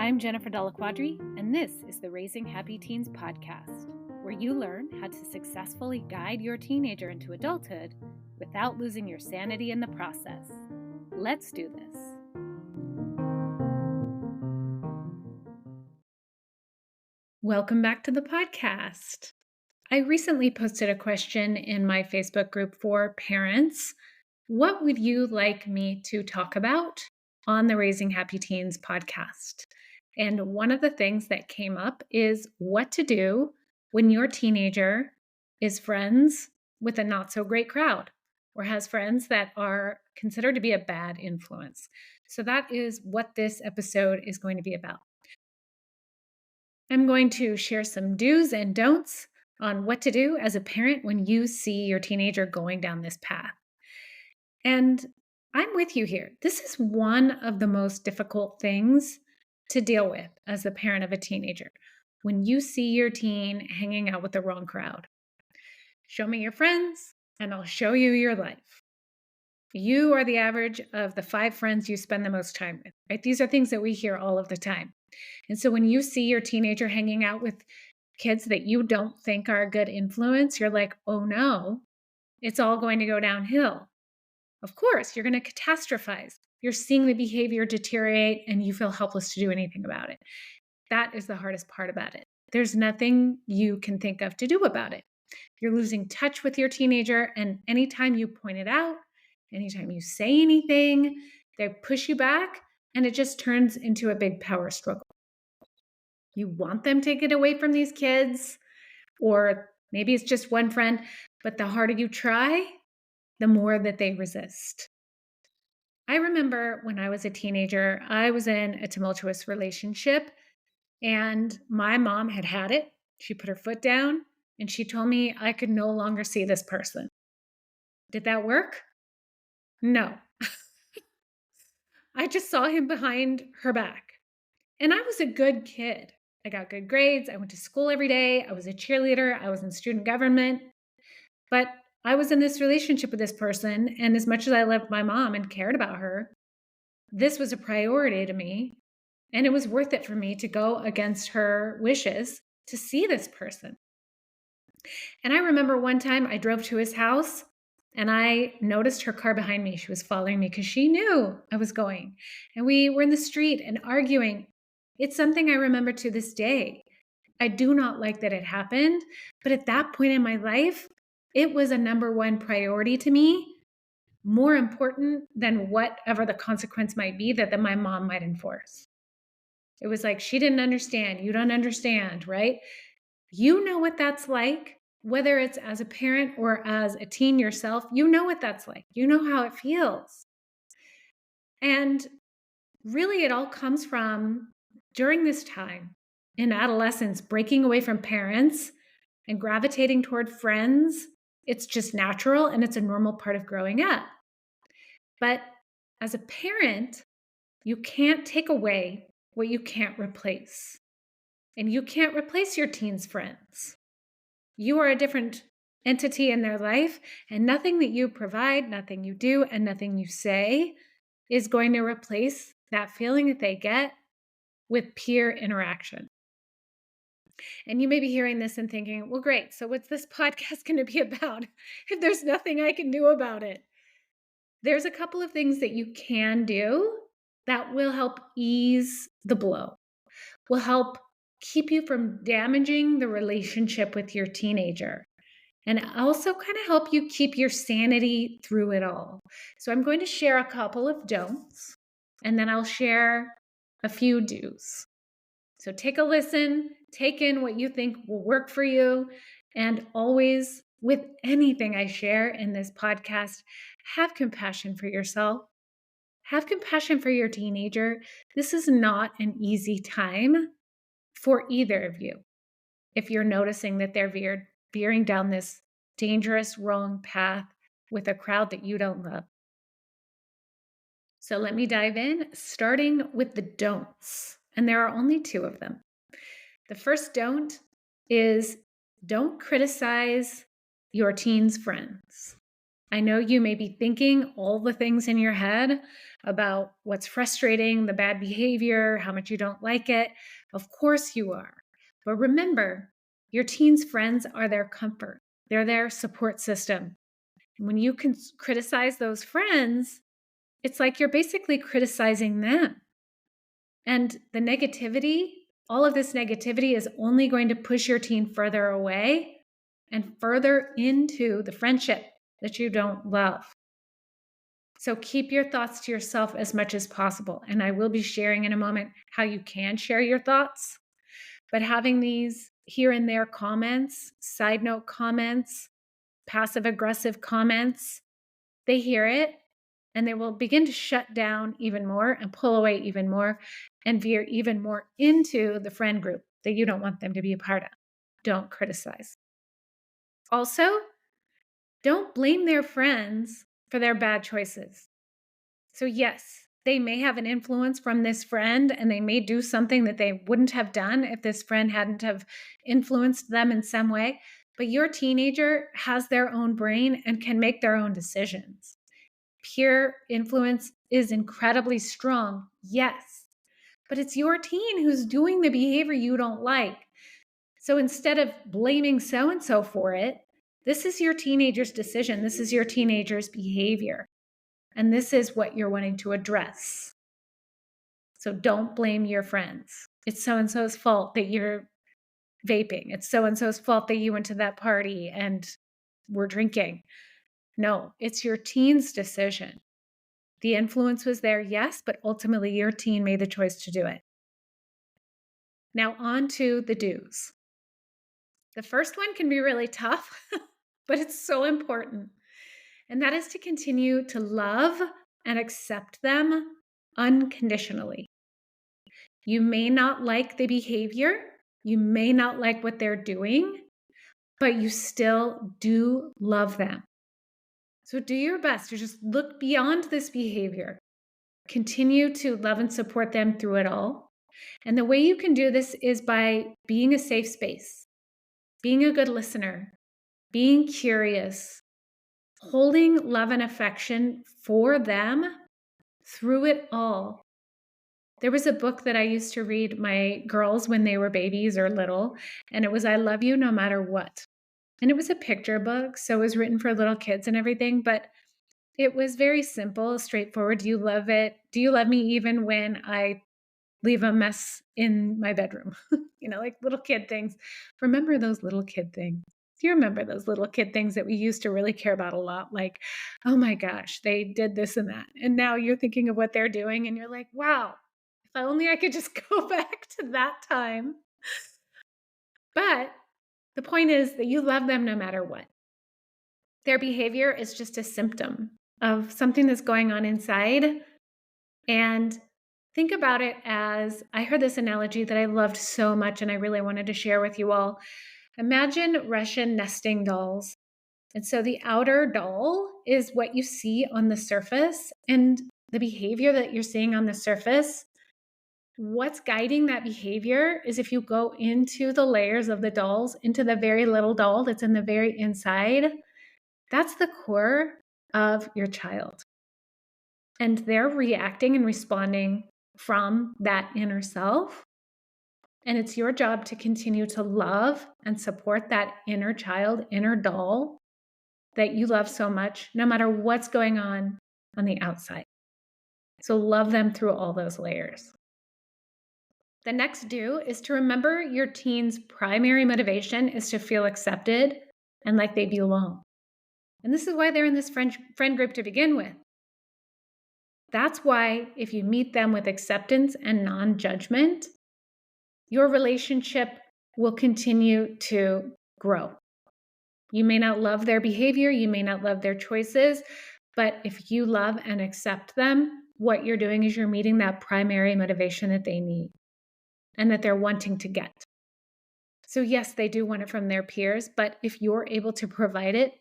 I'm Jennifer Della Quadri, and this is the Raising Happy Teens podcast, where you learn how to successfully guide your teenager into adulthood without losing your sanity in the process. Let's do this. Welcome back to the podcast. I recently posted a question in my Facebook group for parents. What would you like me to talk about on the Raising Happy Teens podcast? And one of the things that came up is what to do when your teenager is friends with a not so great crowd or has friends that are considered to be a bad influence. So that is what this episode is going to be about. I'm going to share some do's and don'ts on what to do as a parent when you see your teenager going down this path. And I'm with you here. This is one of the most difficult things to deal with as the parent of a teenager. When you see your teen hanging out with the wrong crowd, show me your friends and I'll show you your life. You are the average of the 5 friends you spend the most time with, right? These are things that we hear all of the time. And so when you see your teenager hanging out with kids that you don't think are a good influence, you're like, oh no, it's all going to go downhill. Of course, you're going to catastrophize. You're seeing the behavior deteriorate and you feel helpless to do anything about it. That is the hardest part about it. There's nothing you can think of to do about it. You're losing touch with your teenager, and anytime you point it out, anytime you say anything, they push you back, and it just turns into a big power struggle. You want them to get away from these kids, or maybe it's just one friend, but the harder you try, the more that they resist. I remember when I was a teenager, I was in a tumultuous relationship and my mom had it. She put her foot down and she told me I could no longer see this person. Did that work? No. I just saw him behind her back. And I was a good kid. I got good grades. I went to school every day. I was a cheerleader. I was in student government. But I was in this relationship with this person, and as much as I loved my mom and cared about her, this was a priority to me, and it was worth it for me to go against her wishes to see this person. And I remember one time I drove to his house, and I noticed her car behind me. She was following me because she knew I was going. And we were in the street and arguing. It's something I remember to this day. I do not like that it happened, but at that point in my life, it was a number one priority to me, more important than whatever the consequence might be that my mom might enforce. It was like, she didn't understand. You don't understand, right? You know what that's like, whether it's as a parent or as a teen yourself, you know what that's like. You know how it feels. And really, it all comes from during this time in adolescence, breaking away from parents and gravitating toward friends. It's just natural and it's a normal part of growing up. But as a parent, you can't take away what you can't replace. And you can't replace your teen's friends. You are a different entity in their life, and nothing that you provide, nothing you do, and nothing you say is going to replace that feeling that they get with peer interaction. And you may be hearing this and thinking, well, great. So what's this podcast going to be about if there's nothing I can do about it? There's a couple of things that you can do that will help ease the blow, will help keep you from damaging the relationship with your teenager, and also kind of help you keep your sanity through it all. So I'm going to share a couple of don'ts, and then I'll share a few do's. So take a listen, take in what you think will work for you, and always, with anything I share in this podcast, have compassion for yourself. Have compassion for your teenager. This is not an easy time for either of you. If you're noticing that they're veering down this dangerous, wrong path with a crowd that you don't love. So let me dive in, starting with the don'ts. And there are only 2 of them. The first don't is don't criticize your teen's friends. I know you may be thinking all the things in your head about what's frustrating, the bad behavior, how much you don't like it. Of course you are. But remember, your teen's friends are their comfort. They're their support system. And when you can criticize those friends, it's like you're basically criticizing them. And the negativity, all of this negativity is only going to push your teen further away and further into the friendship that you don't love. So keep your thoughts to yourself as much as possible. And I will be sharing in a moment how you can share your thoughts. But having these here and there comments, side note comments, passive aggressive comments, they hear it and they will begin to shut down even more and pull away even more and veer even more into the friend group that you don't want them to be a part of. Don't criticize. Also, don't blame their friends for their bad choices. So yes, they may have an influence from this friend and they may do something that they wouldn't have done if this friend hadn't have influenced them in some way. But your teenager has their own brain and can make their own decisions. Peer influence is incredibly strong, yes, but it's your teen who's doing the behavior you don't like. So instead of blaming so-and-so for it, this is your teenager's decision. This is your teenager's behavior. And this is what you're wanting to address. So don't blame your friends. It's so-and-so's fault that you're vaping. It's so-and-so's fault that you went to that party and were drinking. No, it's your teen's decision. The influence was there, yes, but ultimately your teen made the choice to do it. Now on to the do's. The first one can be really tough, but it's so important. And that is to continue to love and accept them unconditionally. You may not like the behavior, you may not like what they're doing, but you still do love them. So do your best to just look beyond this behavior. Continue to love and support them through it all. And the way you can do this is by being a safe space, being a good listener, being curious, holding love and affection for them through it all. There was a book that I used to read my girls when they were babies or little, and it was I Love You No Matter What. And it was a picture book, so it was written for little kids and everything, but it was very simple, straightforward. Do you love it? Do you love me even when I leave a mess in my bedroom? Like little kid things. Remember those little kid things? Do you remember those little kid things that we used to really care about a lot? Like, oh my gosh, they did this and that. And now you're thinking of what they're doing and you're like, wow, if only I could just go back to that time. But the point is that you love them no matter what. Their behavior is just a symptom of something that's going on inside. And think about it as, I heard this analogy that I loved so much and I really wanted to share with you all. Imagine Russian nesting dolls. And so the outer doll is what you see on the surface, and the behavior that you're seeing on the surface, what's guiding that behavior is if you go into the layers of the dolls, into the very little doll that's in the very inside, that's the core of your child. And they're reacting and responding from that inner self. And it's your job to continue to love and support that inner child, inner doll that you love so much, no matter what's going on the outside. So love them through all those layers. The next do is to remember your teen's primary motivation is to feel accepted and like they belong. And this is why they're in this friend group to begin with. That's why if you meet them with acceptance and non-judgment, your relationship will continue to grow. You may not love their behavior, you may not love their choices, but if you love and accept them, what you're doing is you're meeting that primary motivation that they need and that they're wanting to get. So yes, they do want it from their peers, but if you're able to provide it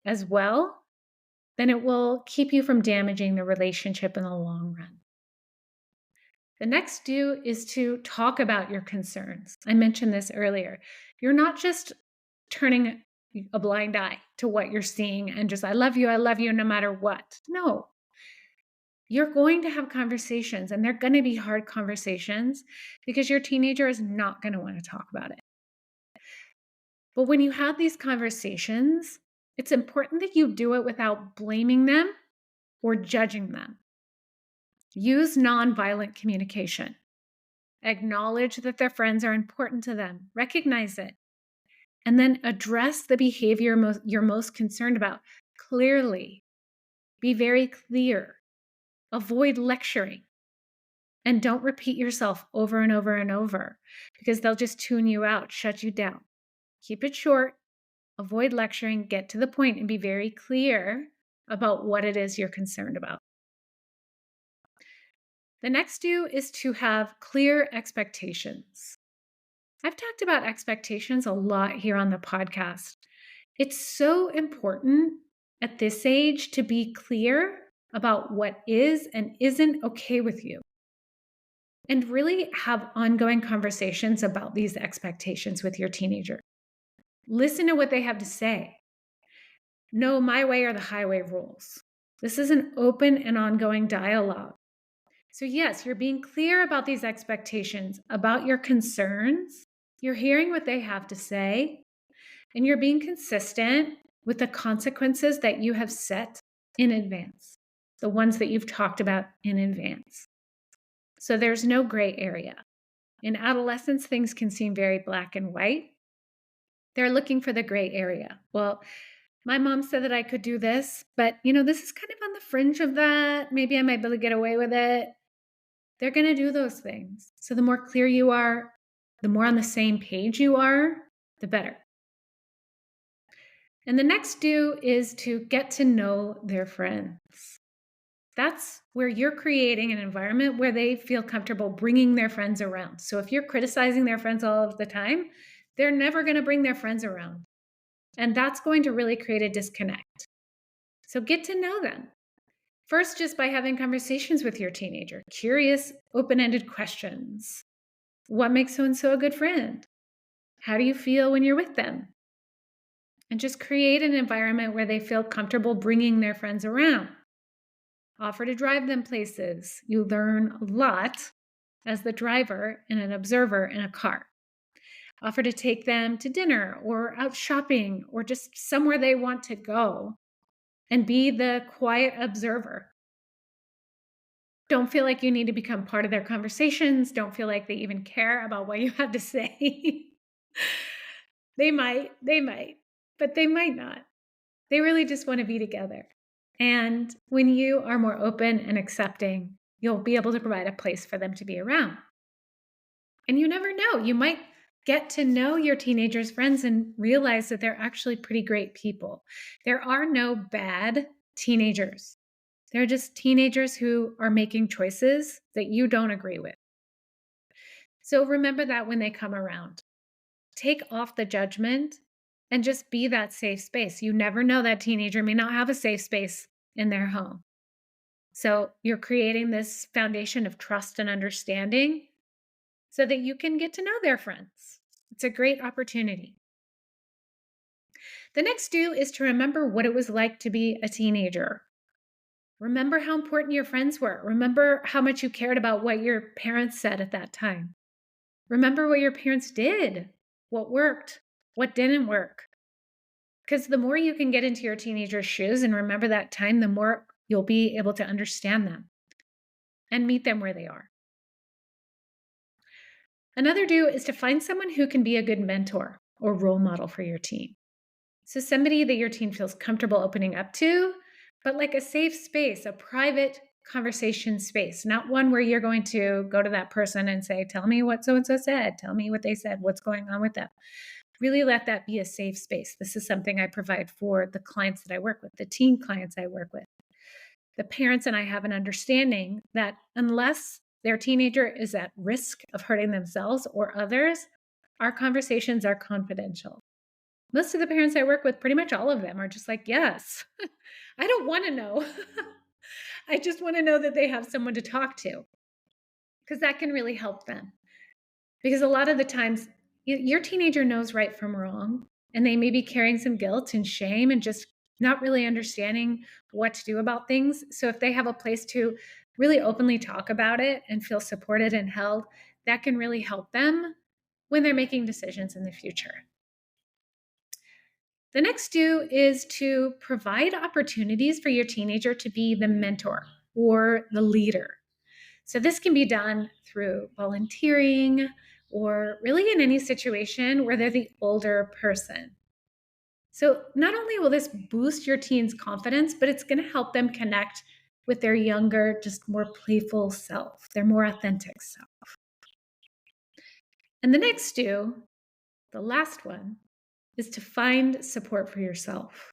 as well, then it will keep you from damaging the relationship in the long run. The next do is to talk about your concerns. I mentioned this earlier. You're not just turning a blind eye to what you're seeing and just, I love you no matter what. No, you're going to have conversations and they're going to be hard conversations because your teenager is not going to want to talk about it. But when you have these conversations, it's important that you do it without blaming them or judging them. Use nonviolent communication. Acknowledge that their friends are important to them. Recognize it. And then address the behavior you're most concerned about clearly. Be very clear. Avoid lecturing. And don't repeat yourself over and over and over because they'll just tune you out, shut you down. Keep it short. Avoid lecturing. Get to the point and be very clear about what it is you're concerned about. The next do is to have clear expectations. I've talked about expectations a lot here on the podcast. It's so important at this age to be clear about what is and isn't okay with you. And really have ongoing conversations about these expectations with your teenager. Listen to what they have to say. No my way or the highway rules. This is an open and ongoing dialogue. So yes, you're being clear about these expectations, about your concerns. You're hearing what they have to say, and you're being consistent with the consequences that you have set in advance, the ones that you've talked about in advance. So there's no gray area. In adolescence, things can seem very black and white. They're looking for the gray area. Well, my mom said that I could do this, but this is kind of on the fringe of that. Maybe I might be able to get away with it. They're going to do those things. So the more clear you are, the more on the same page you are, the better. And the next do is to get to know their friends. That's where you're creating an environment where they feel comfortable bringing their friends around. So if you're criticizing their friends all of the time, they're never going to bring their friends around. And that's going to really create a disconnect. So get to know them. First, just by having conversations with your teenager, curious, open-ended questions. What makes so-and-so a good friend? How do you feel when you're with them? And just create an environment where they feel comfortable bringing their friends around. Offer to drive them places. You learn a lot as the driver and an observer in a car. Offer to take them to dinner or out shopping or just somewhere they want to go and be the quiet observer. Don't feel like you need to become part of their conversations. Don't feel like they even care about what you have to say. They might, but they might not. They really just want to be together. And when you are more open and accepting, you'll be able to provide a place for them to be around. And you never know. You might get to know your teenagers' friends and realize that they're actually pretty great people. There are no bad teenagers. They're just teenagers who are making choices that you don't agree with. So remember that when they come around. Take off the judgment and just be that safe space. You never know, that teenager may not have a safe space in their home. So you're creating this foundation of trust and understanding so that you can get to know their friends. It's a great opportunity. The next do is to remember what it was like to be a teenager. Remember how important your friends were. Remember how much you cared about what your parents said at that time. Remember what your parents did, what worked, what didn't work. Because the more you can get into your teenager's shoes and remember that time, the more you'll be able to understand them and meet them where they are. Another do is to find someone who can be a good mentor or role model for your teen. So somebody that your teen feels comfortable opening up to, but like a safe space, a private conversation space, not one where you're going to go to that person and say, tell me what so-and-so said, tell me what they said, what's going on with them. Really let that be a safe space. This is something I provide for the clients that I work with, the teen clients I work with. The parents and I have an understanding that unless their teenager is at risk of hurting themselves or others, our conversations are confidential. Most of the parents I work with, pretty much all of them, are just like, yes, I don't want to know. I just want to know that they have someone to talk to, because that can really help them. Because a lot of the times, your teenager knows right from wrong. and they may be carrying some guilt and shame and just not really understanding what to do about things. So if they have a place to really openly talk about it and feel supported and held, that can really help them when they're making decisions in the future. The next do is to provide opportunities for your teenager to be the mentor or the leader. So this can be done through volunteering or really in any situation where they're the older person. So not only will this boost your teen's confidence, but it's going to help them connect with their younger, just more playful self, their more authentic self. And the next do, the last one, is to find support for yourself,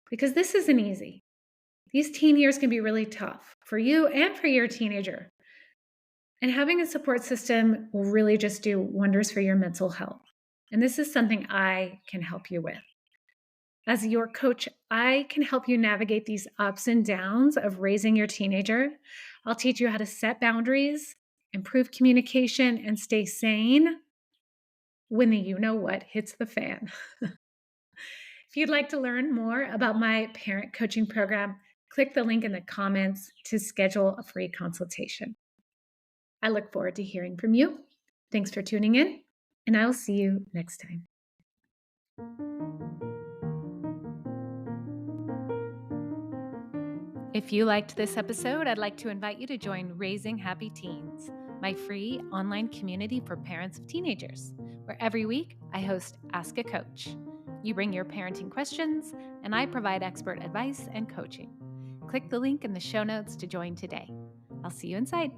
because this isn't easy. These teen years can be really tough for you and for your teenager. And having a support system will really just do wonders for your mental health. And this is something I can help you with. As your coach, I can help you navigate these ups and downs of raising your teenager. I'll teach you how to set boundaries, improve communication, and stay sane when the you-know-what hits the fan. If you'd like to learn more about my parent coaching program, click the link in the comments to schedule a free consultation. I look forward to hearing from you. Thanks for tuning in, and I will see you next time. If you liked this episode, I'd like to invite you to join Raising Happy Teens, my free online community for parents of teenagers, where every week I host Ask a Coach. You bring your parenting questions, and I provide expert advice and coaching. Click the link in the show notes to join today. I'll see you inside.